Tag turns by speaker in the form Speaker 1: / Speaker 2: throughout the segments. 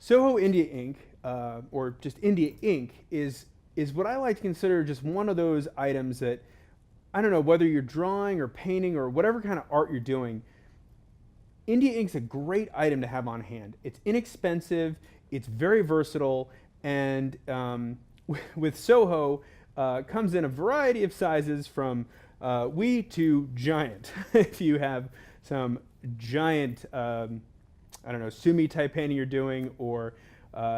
Speaker 1: SoHo India ink, or just India ink, is what I like to consider just one of those items that, I don't know, whether you're drawing or painting or whatever kind of art you're doing, India ink's a great item to have on hand. It's inexpensive, it's very versatile, and with SoHo, comes in a variety of sizes from wee to giant. If you have some giant, I don't know, Sumi type painting you're doing, or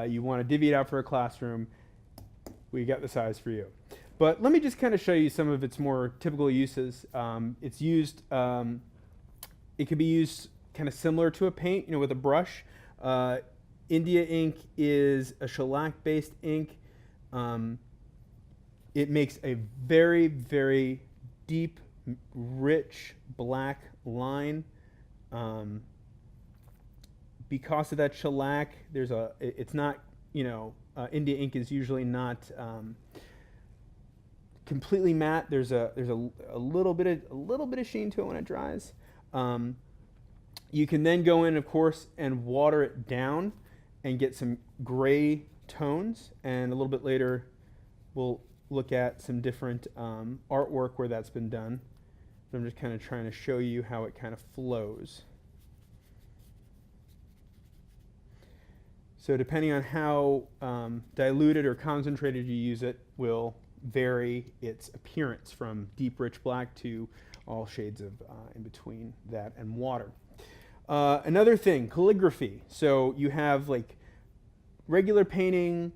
Speaker 1: you want to divvy it out for a classroom, we got the size for you. But let me just kind of show you some of its more typical uses. It's used, it can be used kind of similar to a paint, with a brush. India ink is a shellac-based ink. It makes a very, very deep, rich black line. Because of that shellac, it's not, India ink is usually not completely matte. There's a little bit of sheen to it when it dries. You can then go in, of course, and water it down and get some gray tones. And a little bit later, we'll look at some different artwork where that's been done. So I'm just kind of trying to show you how it kind of flows. So depending on how diluted or concentrated you use it will vary its appearance from deep rich black to all shades of in between that and water. Another thing, calligraphy. So you have like regular painting,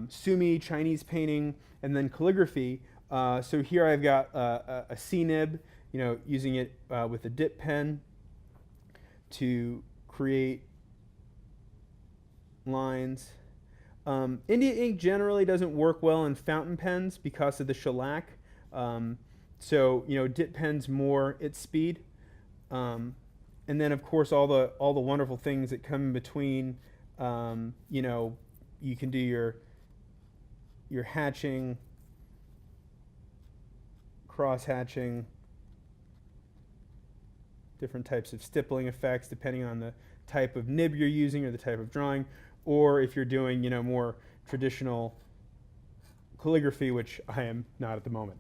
Speaker 1: Sumi, Chinese painting, and then calligraphy. So here I've got a C-nib, using it with a dip pen to create lines. India ink generally doesn't work well in fountain pens because of the shellac. So dip pens more its speed. And then of course all the wonderful things that come in between. You can do your hatching, cross hatching, different types of stippling effects depending on the type of nib you're using or the type of drawing, or if you're doing more traditional calligraphy, which I am not at the moment.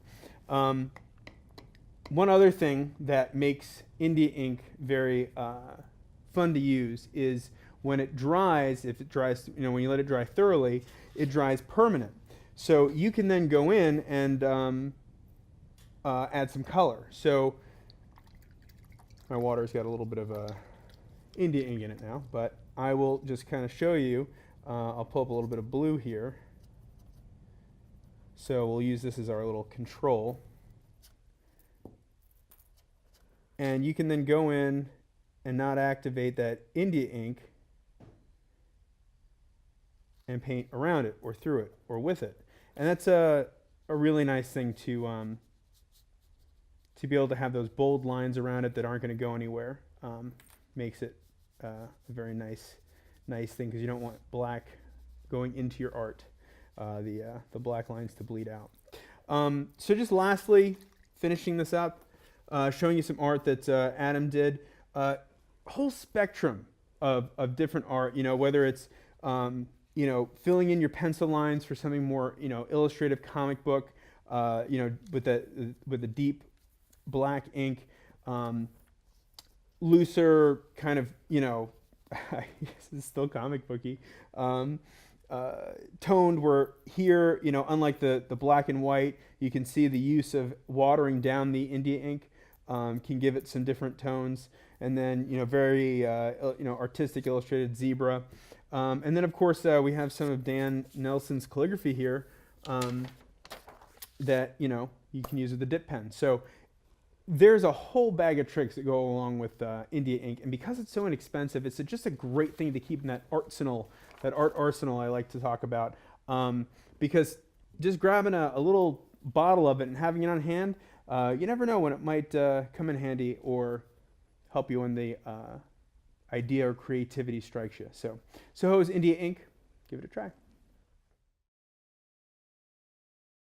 Speaker 1: One other thing that makes India ink very fun to use is when it dries. If it dries, when you let it dry thoroughly, it dries permanent. So you can then go in and add some color. So my water's got a little bit of India ink in it now, but I will just kind of show you. I'll pull up a little bit of blue here. So we'll use this as our little control. And you can then go in and not activate that India ink and paint around it or through it or with it. And that's a really nice thing to be able to have those bold lines around it that aren't going to go anywhere. Makes it a very nice thing, because you don't want black going into your art, the black lines to bleed out. So just lastly, finishing this up, showing you some art that Adam did. Whole spectrum of different art, whether it's filling in your pencil lines for something more illustrative comic book, with the deep black ink, looser kind of I guess it's still comic booky, toned, where here unlike the black and white, you can see the use of watering down the India ink can give it some different tones. And then very artistic illustrated zebra, and then of course we have some of Dan Nelson's calligraphy here that you can use with the dip pen. So there's a whole bag of tricks that go along with India ink, and because it's so inexpensive, it's just a great thing to keep in that art arsenal I like to talk about, because just grabbing a little bottle of it and having it on hand, you never know when it might come in handy or help you when the idea or creativity strikes you. So SoHo's India ink, give it a try.